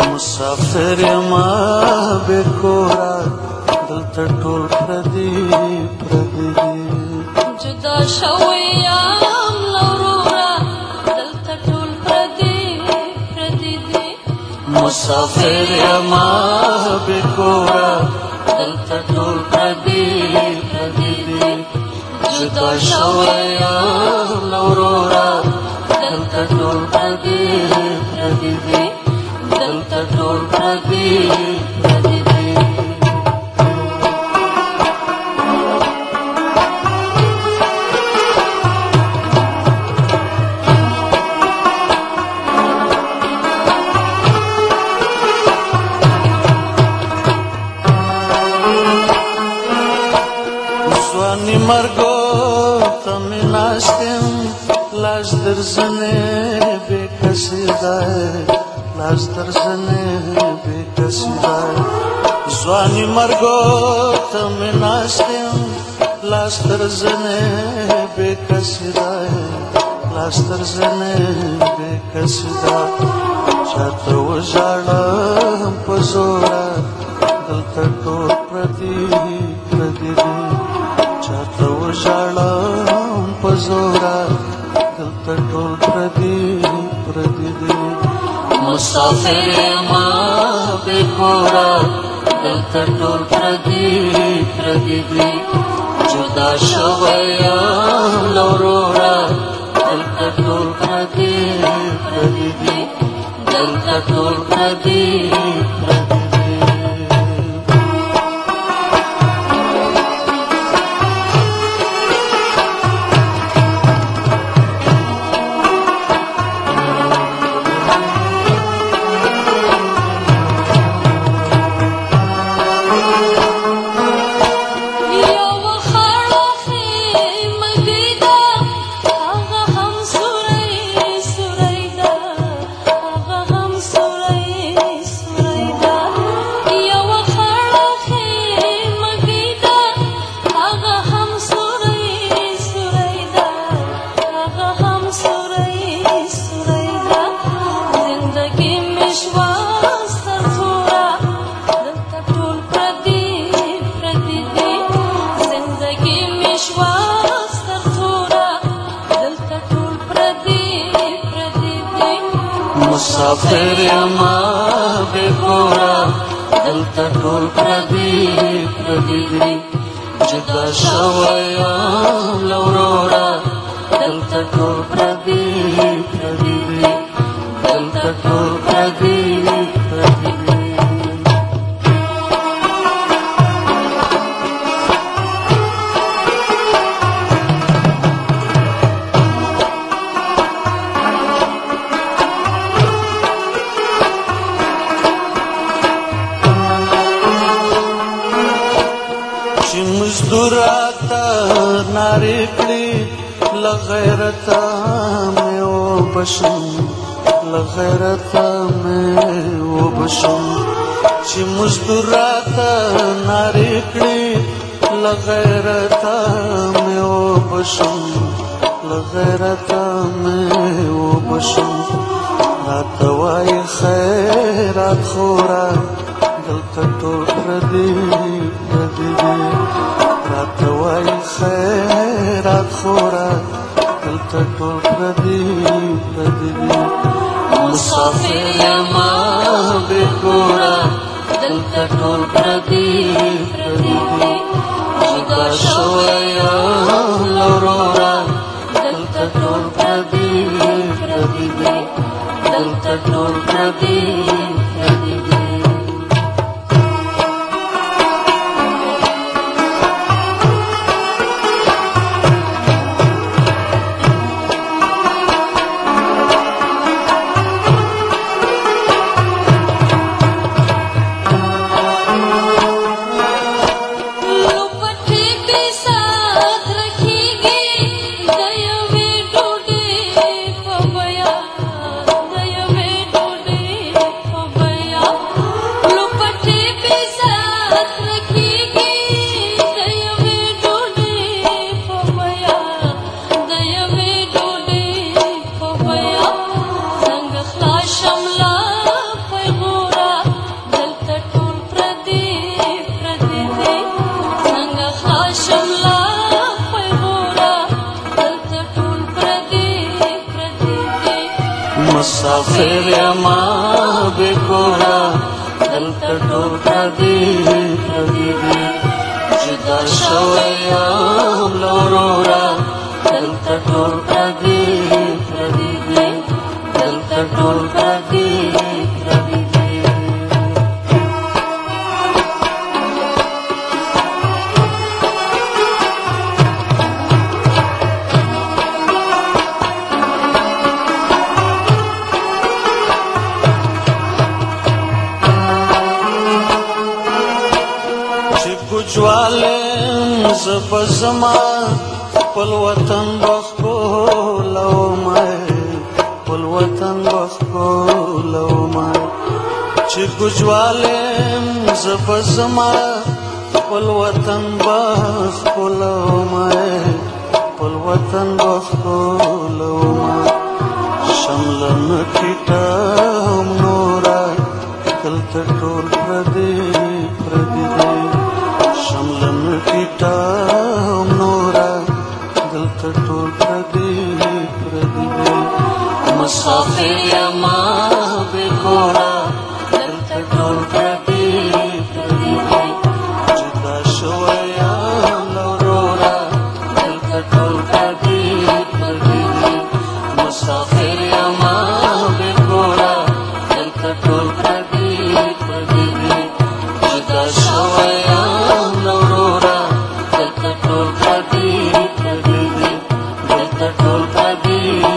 مسافر یما بے کورا دلته ټول پردي پردي جدا شوی یم لورورا دلته ټول پردي پردي دي مسافر یما بے کورا دلته ټول پردي پردي دي جدا شوی یم لورورا دلته ټول پردي پردي دي دلته ټول پردي پردي دي ځواني مرګو ته مې ناست یم لاس در زنې بې کسي دی لاس در زنې بې کسي دی ځواني مرګو ته مې ناست یم لاس در زنې بې کسي دی لاس در زنې بې کسي دی چاته وژاړم په زوره دلته ټول پردي پردي دي چاته وژاړم په زوره دلته ټول پردي پردي دي مسافر یما بې کوره دلته ټول پردي پردي دي جدا شوی یم له وروره دلته ټول پردي پردي دي دلته ټول پردي پردي مسافر یما بې کوره دلته ټول پردي پردي دي جدا شوی یم له وروره دلته ټول پردي پردي دي دلته ټول پردي پردي دي مزدوراتا ناری کړي له غیرته مې وبشم له غیرته مې وبشم چې مزدوراتا ناری کړي له غیرته مې وبشم له غیرته مې وبشم راته وایي خیرات خوره دلته ټول پردي پردي دي راته وایي خیرات خوره دلته ټول پردي پردي دي مسافر یما بې کوره دلته ټول پردي پردي دي جدا شوی یم له وروره دلته ټول پردي پردي دي دلته ټول پردي پردي دي شملا پیغور مسافر یما بے کورا دلته ټول پردي پردي دي جدا شوی یم له ورورا دلته ټول پردي پردي دي دلته ټول پردي پردي دي جوالم زبزما پل وطن بخو لو مای پل وطن بخو لو مای چې گجوالم زبزما پل وطن بخو لو مای پل وطن بخو لو مای شملن کیټم نورا دلته ټول پردي پردي دي شملن کیټم نورا دلته ټول پردي پردي دي مسافر یما بے کورا دلته ټول پردي پردي دي جدا شوی یم له ورورا دلته ټول پردي پردي دي مسافر یما بے کورا دلته ټول پردي پردي دي جدا شوی Dil